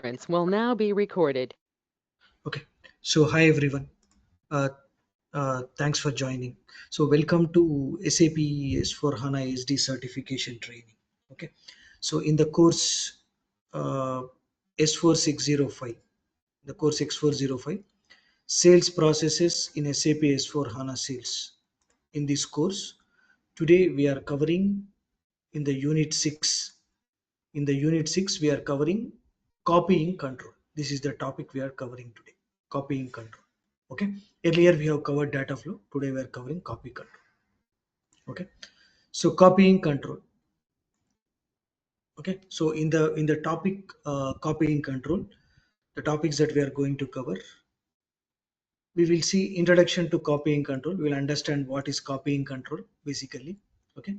conference will now be recorded. Okay, so hi everyone. Uh, Thanks for joining. So welcome to SAP S4 HANA SD certification training. Okay, so in the course S4605, the course X405, sales processes in SAP S4 HANA sales. In this course, today we are covering in the unit 6. In the unit 6, we are covering copying control. This is the topic we are covering today, copying control. Okay. Earlier we have covered data flow. Today we are covering copy control. Okay. So copying control. Okay. So in the topic copying control, the topics that we are going to cover, we will see introduction to copying control. We will understand what is copying control basically. Okay.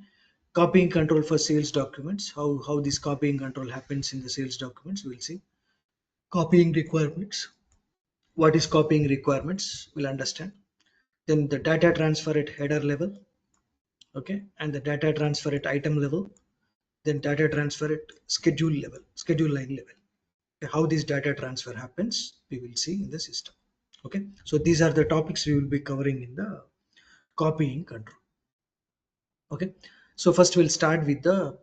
Copying control for sales documents. How this copying control happens in the sales documents. We'll see copying requirements. What is copying requirements? We'll understand. Then the data transfer at header level, okay, and the data transfer at item level, then data transfer at schedule level, schedule line level. Okay, how this data transfer happens, we will see in the system. Okay, so these are the topics we will be covering in the copying control. Okay, so first we'll start with the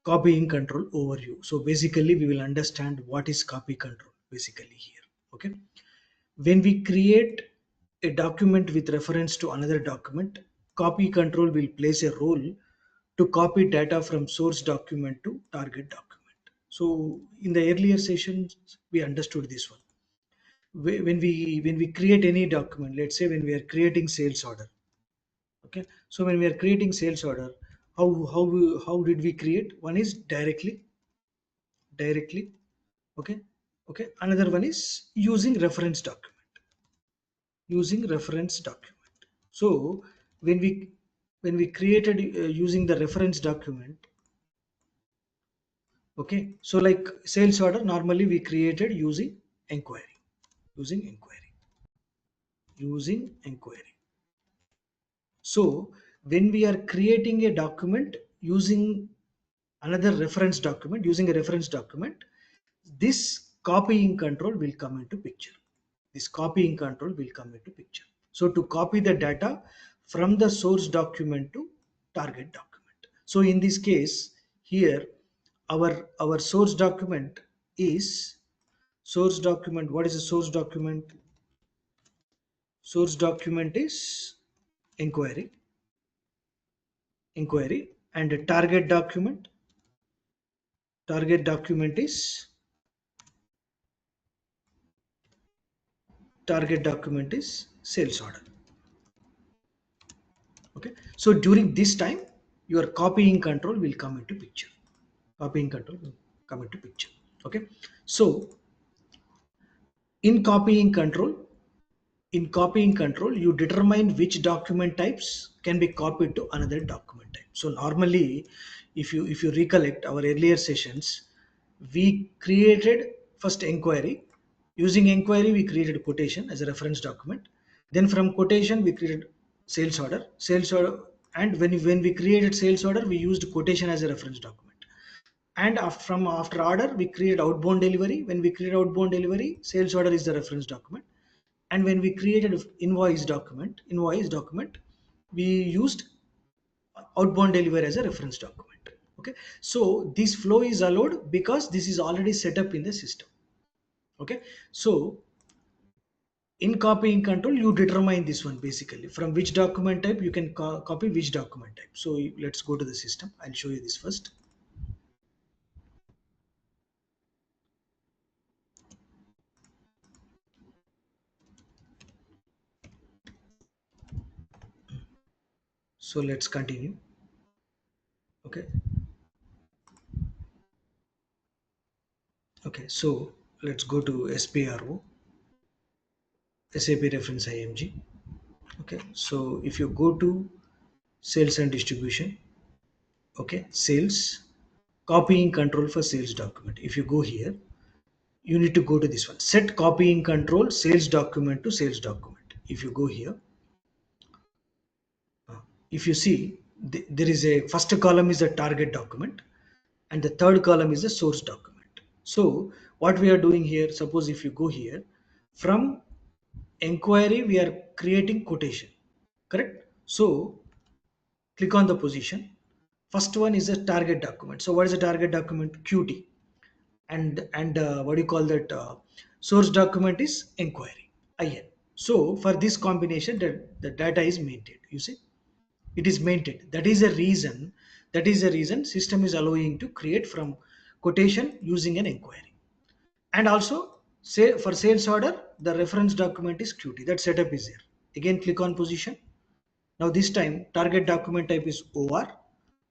copying control overview. So basically, we will understand what is copy control basically here. Okay, when we create a document with reference to another document, copy control will plays a role to copy data from source document to target document. So in the earlier sessions, we understood this one. When we create any document, let's say when we are creating sales order, okay. So when we are creating sales order, how did we create? One is directly, okay, okay. Another one is using reference document. So when we created using the reference document, okay, so like sales order normally we created inquiry using inquiry using inquiry. So when we are creating a document using another reference document, using a reference document, this copying control will come into picture. This copying control will come into picture. So to copy the data from the source document to target document. So in this case here, our source document is source document. What is a source document? Source document is inquiry, and the target document is sales order. Okay, so during this time your copying control will come into picture. Copying control will come into picture. Okay, so in copying control you determine which document types can be copied to another document type. So normally, if you recollect our earlier sessions, we created first inquiry. Using inquiry we created quotation as a reference document. Then from quotation we created sales order. And when we created sales order, we used quotation as a reference document. And after order we create outbound delivery. When we create outbound delivery, sales order is the reference document. And when we created invoice document, we used outbound delivery as a reference document. Okay, so this flow is allowed because this is already set up in the system. Okay, so in copying control you determine this one basically from which document type you can copy which document type. So let's go to the system. I'll show you this first. So let's continue. Okay, okay, so let's go to SPRO, SAP reference IMG. Okay, so if you go to sales and distribution, okay, sales, copying control for sales document, if you go here, you need to go to this one, set copying control sales document to sales document. If you go here, if you see, there is a first column is a target document and the third column is a source document. So What we are doing here, suppose if you go here, from inquiry we are creating quotation, correct? So click on the position. First one is a target document. So what is a target document? Qt. And what do you call that? Source document is inquiry, in. So for this combination, the data is maintained. You see, it is maintained. That is a reason. That is a reason system is allowing to create from quotation using an inquiry. And also, say for sales order, the reference document is Qt. That setup is there. Again, click on position. Now this time, target document type is OR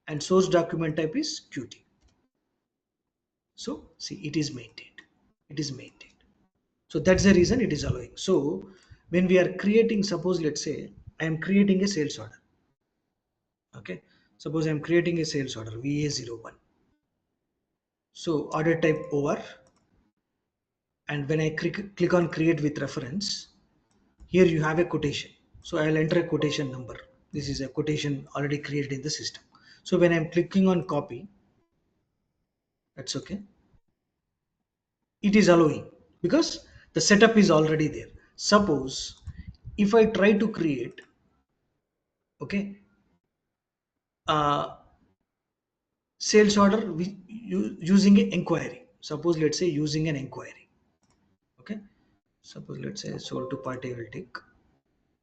and source document type is Qt. So see, it is maintained. It is maintained. So that's the reason it is allowing. So when we are creating, suppose let's say I am creating a sales order. Okay. Suppose I am creating a sales order VA01. So order type OR, and when I click on create with reference, here you have a quotation. So I'll enter a quotation number. This is a quotation already created in the system. So when I'm clicking on copy, that's okay. It is allowing because the setup is already there. Suppose if I try to create, okay, sales order using an inquiry. Suppose let's say using an inquiry. Okay. Suppose let's say sold to party, I will take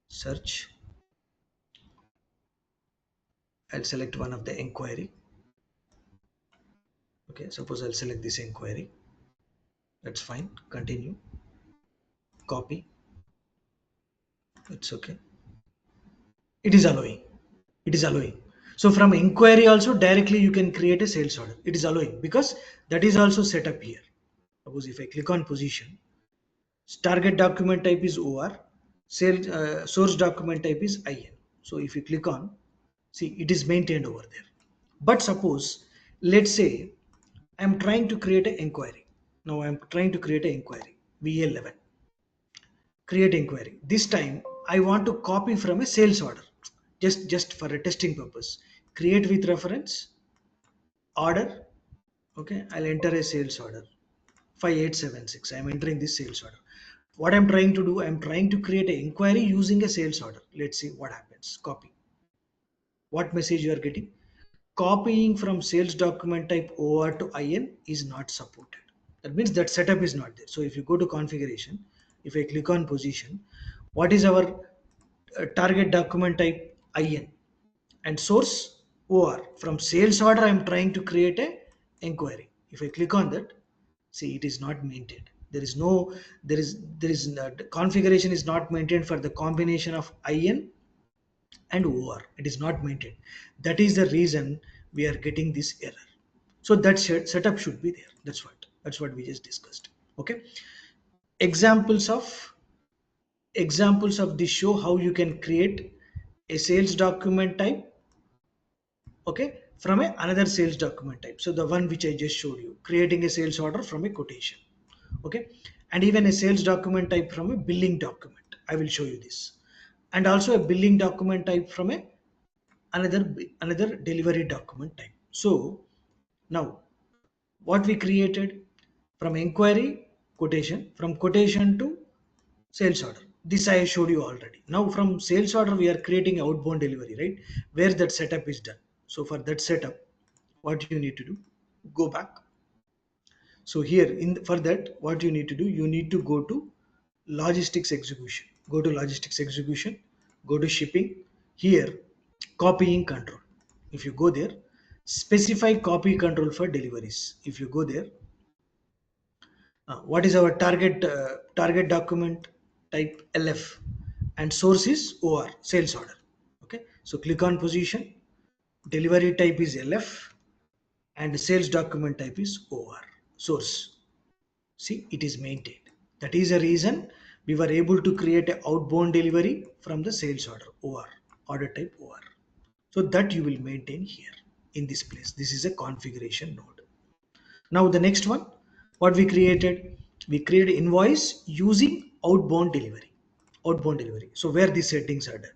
search. I'll select one of the inquiry. Okay. Suppose I'll select this inquiry. That's fine. Continue. Copy. It's okay. It is allowing. It is allowing. So from inquiry also directly you can create a sales order. It is allowing because that is also set up here. Suppose if I click on position, target document type is OR, sales source document type is IN. So if you click on, see it is maintained over there. But suppose let's say I'm trying to create an inquiry. Now I'm trying to create an inquiry VA11. Create inquiry. This time I want to copy from a sales order, just for a testing purpose. Create with reference order. Okay, I'll enter a sales order 5876. I'm entering this sales order. What I'm trying to do, I'm trying to create an inquiry using a sales order. Let's see what happens. Copy. What message you are getting? Copying from sales document type OR to IN is not supported. That means that setup is not there. So if you go to configuration, if I click on position, what is our target document type? IN, and source OR. From sales order I'm trying to create a inquiry. If I click on that, see it is not maintained. There is no, there is the configuration is not maintained for the combination of IN and OR. It is not maintained. That is the reason we are getting this error. So that setup should be there. That's what we just discussed. Okay. Examples of this show how you can create a sales document type, okay, from another sales document type. So the one which I just showed you, creating a sales order from a quotation, okay, and even a sales document type from a billing document. I will show you this, and also a billing document type from a another delivery document type. So now what we created, from inquiry, quotation, from quotation to sales order, this I showed you already. Now from sales order we are creating outbound delivery, right, where that setup is done. So for that setup, what you need to do, go back. So here in for that, what you need to do, you need to go to logistics execution. Go to logistics execution, go to shipping. Here, copying control. If you go there, specify copy control for deliveries. If you go there, what is our target document type? LF, and source is OR, sales order. Okay, so click on position, delivery type is LF, and sales document type is OR, source. See, it is maintained. That is the reason we were able to create an outbound delivery from the sales order, OR, order type OR. So that you will maintain here in this place. This is a configuration node. Now the next one, what we created, we created invoice using outbound delivery. Outbound delivery. So where these settings are done.